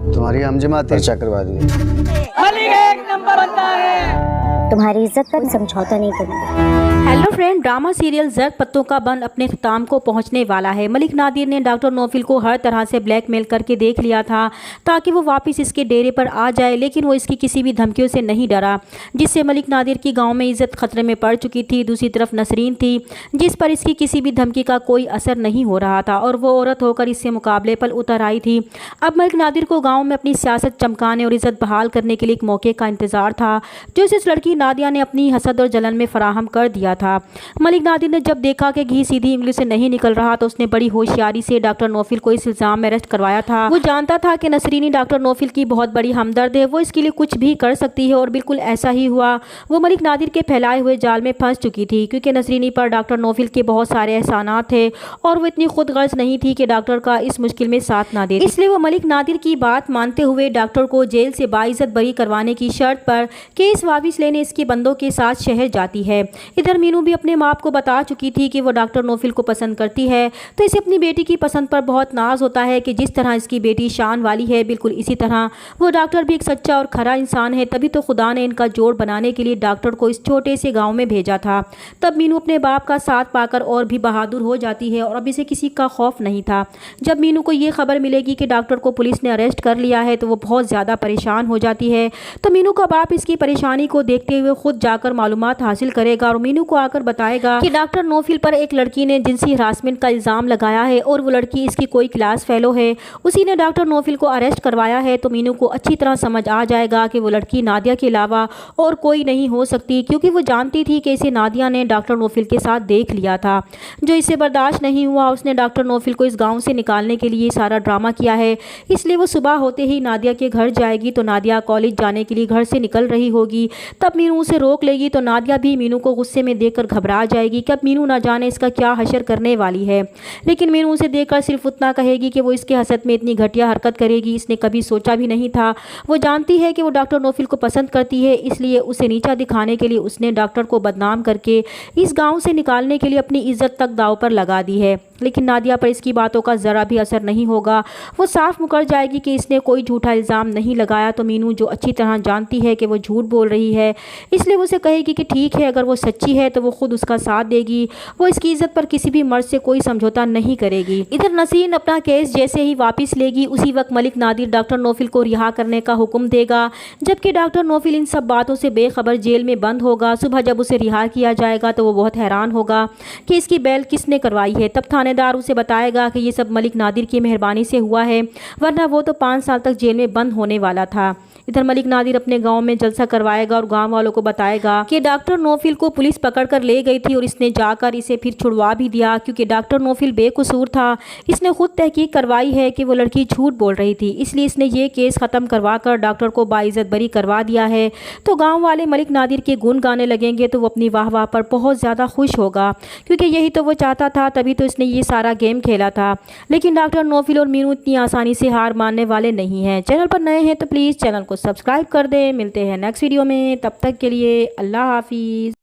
तुम्हारी हमजमा पर्चा करवा दिए। मलिक एक नंबर बनता है। तुम्हारी इज्जत पर समझौता नहीं करूंगी। हेलो फ्रेंड, ड्रामा सीरियल जर्द पत्तों का बंद अपने इख्तिताम को पहुंचने वाला है। मलिक नादिर ने डॉक्टर नौफिल को हर तरह से ब्लैकमेल करके देख लिया था ताकि वो वापस इसके डेरे पर आ जाए, लेकिन वो इसकी किसी भी धमकियों से नहीं डरा, जिससे मलिक नादिर की गांव में इज्जत खतरे में पड़ चुकी थी। दूसरी तरफ नसरीन थी जिस पर इसकी किसी भी धमकी का कोई असर नहीं हो रहा था और वो औरत होकर इससे मुकाबले पर उतर आई थी। अब मलिक नादिर को गाँव में अपनी सियासत चमकाने और इज्जत बहाल करने के लिए एक मौके का इंतज़ार था, जो इस लड़की नादिया ने अपनी हसद और जलन में फराहम कर दिया था। मलिक नादिर ने जब देखा कि घी सीधी उंगली से नहीं निकल रहा तो उसने बड़ी होशियारी से डॉक्टर नौफिल को इस इल्ज़ाम में अरेस्ट करवाया था। वो जानता था कि नसरीनी डॉक्टर नौफिल की बहुत बड़ी हमदर्द है, वो इसके लिए कुछ भी कर सकती है और बिल्कुल ऐसा ही हुआ। वो मलिक नादिर के फैलाए हुए जाल में फंस चुकी थी क्योंकि नसरीनी पर डॉक्टर नौफिल के बहुत सारे एहसानात थे और वो इतनी खुद गर्ज नहीं थी कि डॉक्टर का इस मुश्किल में साथ ना दे। इसलिए वो मलिक नादिर की बात मानते हुए डॉक्टर को जेल से बाइज्जत बरी करवाने की शर्त पर केस वापस लेने इसके बंदों के साथ शहर जाती है। इधर मीनू भी अपने माँ को बता चुकी थी कि वो डॉक्टर नौफिल को पसंद करती है, तो इसे अपनी बेटी की पसंद पर बहुत नाज होता है कि जिस तरह इसकी बेटी शान वाली है बिल्कुल इसी तरह वो डॉक्टर भी एक सच्चा और खरा इंसान है। तभी तो खुदा ने इनका जोड़ बनाने के लिए डॉक्टर को इस छोटे से गाँव में भेजा था। तब मीनू अपने बाप का साथ पाकर और भी बहादुर हो जाती है और अब इसे किसी का खौफ नहीं था। जब मीनू को ये खबर मिलेगी कि डॉक्टर को पुलिस ने अरेस्ट कर लिया है तो वो बहुत ज़्यादा परेशान हो जाती है। तो मीनू का बाप इसकी परेशानी को देखते हुए खुद जाकर मालूमात हासिल करेगा और मीनू को आकर बताएगा कि डॉक्टर नौफिल पर एक लड़की ने जिनसी हरासमेंट का इल्ज़ाम लगाया है और वो लड़की इसकी कोई क्लास फेलो है, उसी ने डॉक्टर नौफिल को अरेस्ट करवाया है। तो मीनू को अच्छी तरह समझ आ जाएगा कि वो लड़की नादिया के अलावा और कोई नहीं हो सकती, क्योंकि वो जानती थी कि इसे नादिया ने डॉक्टर नौफिल के साथ देख लिया था। जो इसे बर्दाश्त नहीं हुआ उसने डॉक्टर नौफिल को इस गाँव से निकालने के लिए सारा ड्रामा किया है। इसलिए वो सुबह होते ही नादिया के घर जाएगी तो नादिया कॉलेज जाने के लिए घर से निकल रही होगी, तब मीनू उसे रोक लेगी तो नादिया भी मीनू को गुस्से में देखकर घबरा जाएगी कि अब मीनू ना जाने इसका क्या हशर करने वाली है। लेकिन मीनू उसे देखकर सिर्फ उतना कहेगी कि वो इसके हसद में इतनी घटिया हरकत करेगी इसने कभी सोचा भी नहीं था। वो जानती है कि वो डॉक्टर नौफिल को पसंद करती है, इसलिए उसे नीचा दिखाने के लिए उसने डॉक्टर को बदनाम करके इस गाँव से निकालने के लिए अपनी इज्जत तक दाव पर लगा दी है। लेकिन नादिया पर इसकी बातों का ज़रा भी असर नहीं होगा। वो साफ मुकर जाएगी कि इसने कोई झूठा इल्ज़ाम नहीं लगाया। तो मीनू जो अच्छी तरह जानती है कि वो झूठ बोल रही है, इसलिए वो उसे कहेगी कि ठीक है, अगर वो सच्ची है तो वो खुद उसका साथ देगी, वो इसकी इज्जत पर किसी भी मर्द से कोई समझौता नहीं करेगी। इधर नसरीन अपना केस जैसे ही वापस लेगी उसी वक्त मलिक नादिर डॉक्टर नौफिल को रिहा करने का हुक्म देगा, जबकि डॉक्टर नौफिल इन सब बातों से बेखबर जेल में बंद होगा। सुबह जब उसे रिहा किया जाएगा तो वो बहुत हैरान होगा कि इसकी बेल किसने करवाई है। तब थानेदार उसे बताएगा कि ये सब मलिक नादिर की मेहरबानी से हुआ है, वरना वो तो 5 साल तक जेल में बंद होने वाला था। इधर मलिक नादिर अपने गांव में जलसा करवाएगा और गांव वालों को बताएगा कि डॉक्टर नौफिल को पुलिस पकड़ कर ले गई थी और इसने जाकर इसे फिर छुड़वा भी दिया, क्योंकि डॉक्टर नौफिल बेकसूर था। इसने खुद तहकीक करवाई है कि वो लड़की झूठ बोल रही थी, इसलिए इसने ये केस ख़त्म करवा कर डॉक्टर को बाइज्जत बरी करवा दिया है। तो गाँव वाले मलिक नादिर के गुण गाने लगेंगे तो वो अपनी वाह वाह पर बहुत ज़्यादा खुश होगा, क्योंकि यही तो वो चाहता था, तभी तो इसने ये सारा गेम खेला था। लेकिन डॉक्टर नौफिल और मीनू इतनी आसानी से हार मानने वाले नहीं हैं। चैनल पर नए हैं तो प्लीज़ चैनल को सब्सक्राइब कर दें। मिलते हैं नेक्स्ट वीडियो में, तब तक के लिए अल्लाह हाफिज़।